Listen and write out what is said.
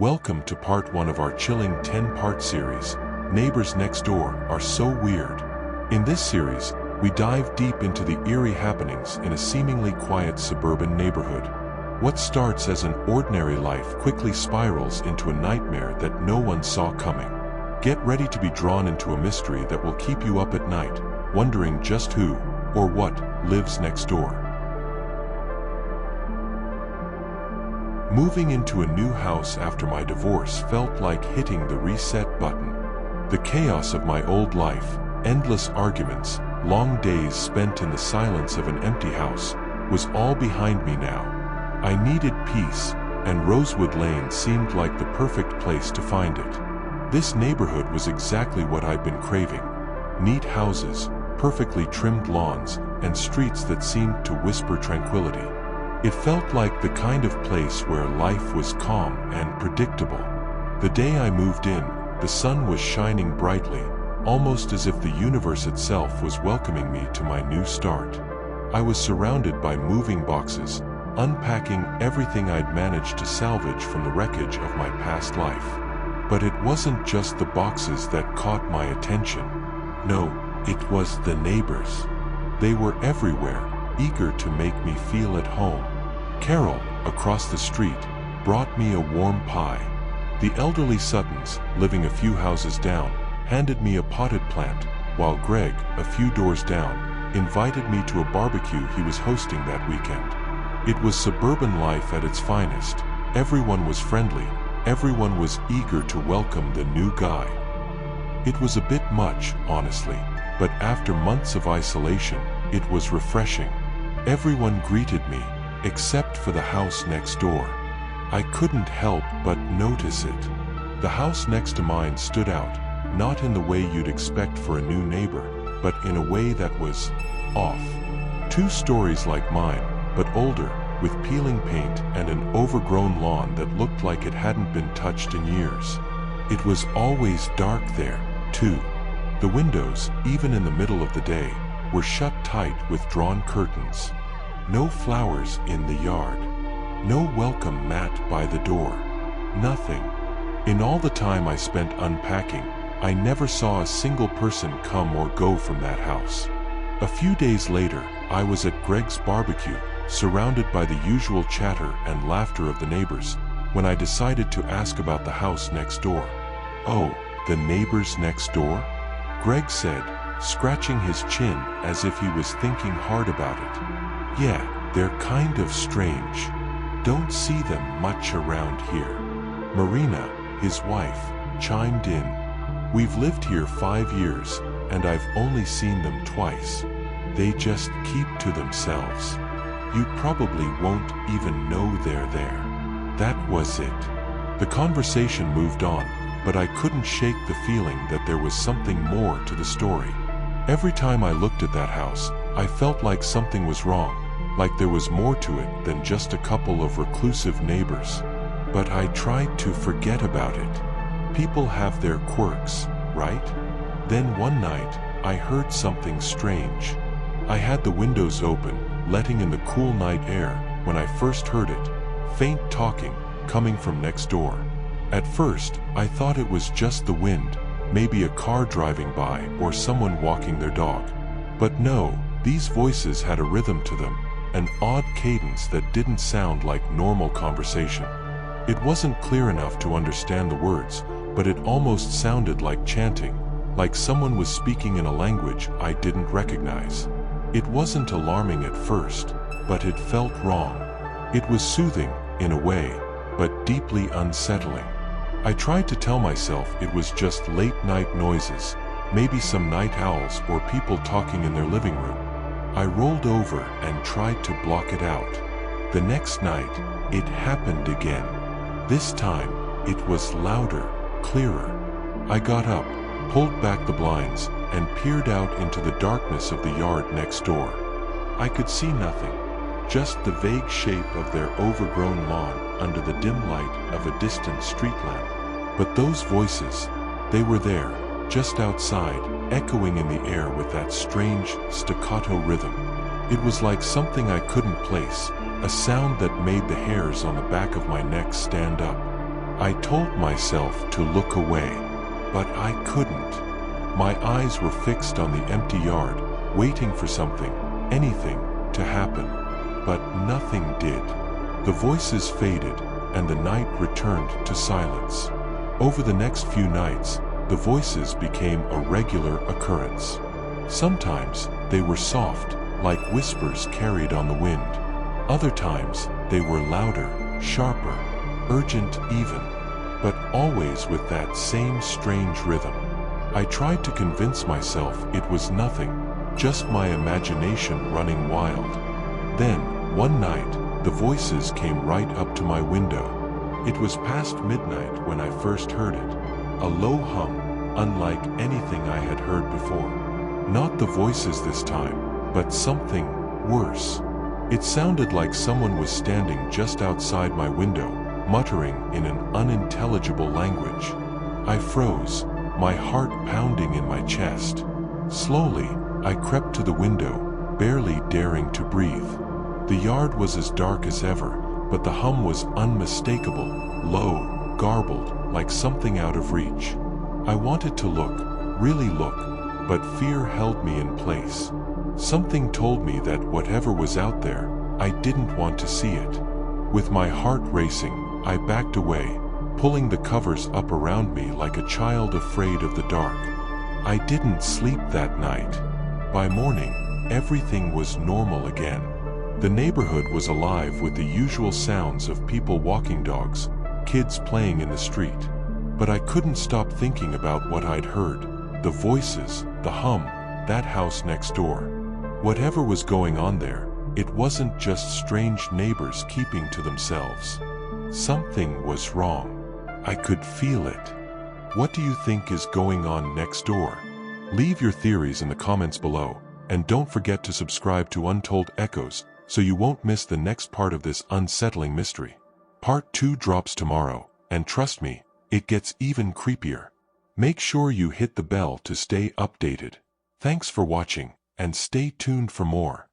Welcome to part 1 of our chilling 10-part series, Neighbors Next Door Are So Weird. In this series, we dive deep into the eerie happenings in a seemingly quiet suburban neighborhood. What starts as an ordinary life quickly spirals into a nightmare that no one saw coming. Get ready to be drawn into a mystery that will keep you up at night, wondering just who, or what, lives next door. Moving into a new house after my divorce felt like hitting the reset button. The chaos of my old life, endless arguments, long days spent in the silence of an empty house, was all behind me now. I needed peace, and Rosewood Lane seemed like the perfect place to find it. This neighborhood was exactly what I'd been craving. Neat houses, perfectly trimmed lawns, and streets that seemed to whisper tranquility. It felt like the kind of place where life was calm and predictable. The day I moved in, the sun was shining brightly, almost as if the universe itself was welcoming me to my new start. I was surrounded by moving boxes, unpacking everything I'd managed to salvage from the wreckage of my past life. But it wasn't just the boxes that caught my attention. No, it was the neighbors. They were everywhere, eager to make me feel at home. Carol, across the street, brought me a warm pie. The elderly Suttons, living a few houses down, handed me a potted plant, while Greg, a few doors down, invited me to a barbecue he was hosting that weekend. It was suburban life at its finest. Everyone was friendly, everyone was eager to welcome the new guy. It was a bit much, honestly, but after months of isolation, it was refreshing. Everyone greeted me, except for the house next door. I couldn't help but notice it. The house next to mine stood out, not in the way you'd expect for a new neighbor, but in a way that was off. 2 stories like mine, but older, with peeling paint and an overgrown lawn that looked like it hadn't been touched in years. It was always dark there, too. The windows, even in the middle of the day, were shut tight with drawn curtains. No flowers in the yard. No welcome mat by the door. Nothing. In all the time I spent unpacking, I never saw a single person come or go from that house. A few days later, I was at Greg's barbecue, surrounded by the usual chatter and laughter of the neighbors, when I decided to ask about the house next door. "Oh, the neighbors next door?" Greg said, scratching his chin as if he was thinking hard about it. "Yeah, they're kind of strange. Don't see them much around here." Marina, his wife, chimed in. "We've lived here 5 years, and I've only seen them twice. They just keep to themselves. You probably won't even know they're there." That was it. The conversation moved on, but I couldn't shake the feeling that there was something more to the story. Every time I looked at that house, I felt like something was wrong, like there was more to it than just a couple of reclusive neighbors. But I tried to forget about it. People have their quirks, right? Then one night, I heard something strange. I had the windows open, letting in the cool night air. When I first heard it, faint talking, coming from next door. At first, I thought it was just the wind, maybe a car driving by or someone walking their dog. But no, these voices had a rhythm to them, an odd cadence that didn't sound like normal conversation. It wasn't clear enough to understand the words, but it almost sounded like chanting, like someone was speaking in a language I didn't recognize. It wasn't alarming at first, but it felt wrong. It was soothing, in a way, but deeply unsettling. I tried to tell myself it was just late-night noises, maybe some night owls or people talking in their living room. I rolled over and tried to block it out. The next night, it happened again. This time, it was louder, clearer. I got up, pulled back the blinds, and peered out into the darkness of the yard next door. I could see nothing, just the vague shape of their overgrown lawn under the dim light of a distant street lamp. But those voices, they were there, just outside, echoing in the air with that strange, staccato rhythm. It was like something I couldn't place, a sound that made the hairs on the back of my neck stand up. I told myself to look away, but I couldn't. My eyes were fixed on the empty yard, waiting for something, anything, to happen. But nothing did. The voices faded, and the night returned to silence. Over the next few nights, the voices became a regular occurrence. Sometimes they were soft, like whispers carried on the wind. Other times they were louder, sharper, urgent even, but always with that same strange rhythm. I tried to convince myself it was nothing, just my imagination running wild. Then, one night, the voices came right up to my window. It was past midnight when I first heard it. A low hum, unlike anything I had heard before. Not the voices this time, but something worse. It sounded like someone was standing just outside my window, muttering in an unintelligible language. I froze, my heart pounding in my chest. Slowly, I crept to the window, barely daring to breathe. The yard was as dark as ever, but the hum was unmistakable, low, garbled, like something out of reach. I wanted to look, really look, but fear held me in place. Something told me that whatever was out there, I didn't want to see it. With my heart racing, I backed away, pulling the covers up around me like a child afraid of the dark. I didn't sleep that night. By morning, everything was normal again. The neighborhood was alive with the usual sounds of people walking dogs, kids playing in the street. But I couldn't stop thinking about what I'd heard, the voices, the hum, that house next door. Whatever was going on there, it wasn't just strange neighbors keeping to themselves. Something was wrong. I could feel it. What do you think is going on next door? Leave your theories in the comments below, and don't forget to subscribe to Untold Echoes so you won't miss the next part of this unsettling mystery. Part 2 drops tomorrow, and trust me, it gets even creepier. Make sure you hit the bell to stay updated. Thanks for watching, and stay tuned for more.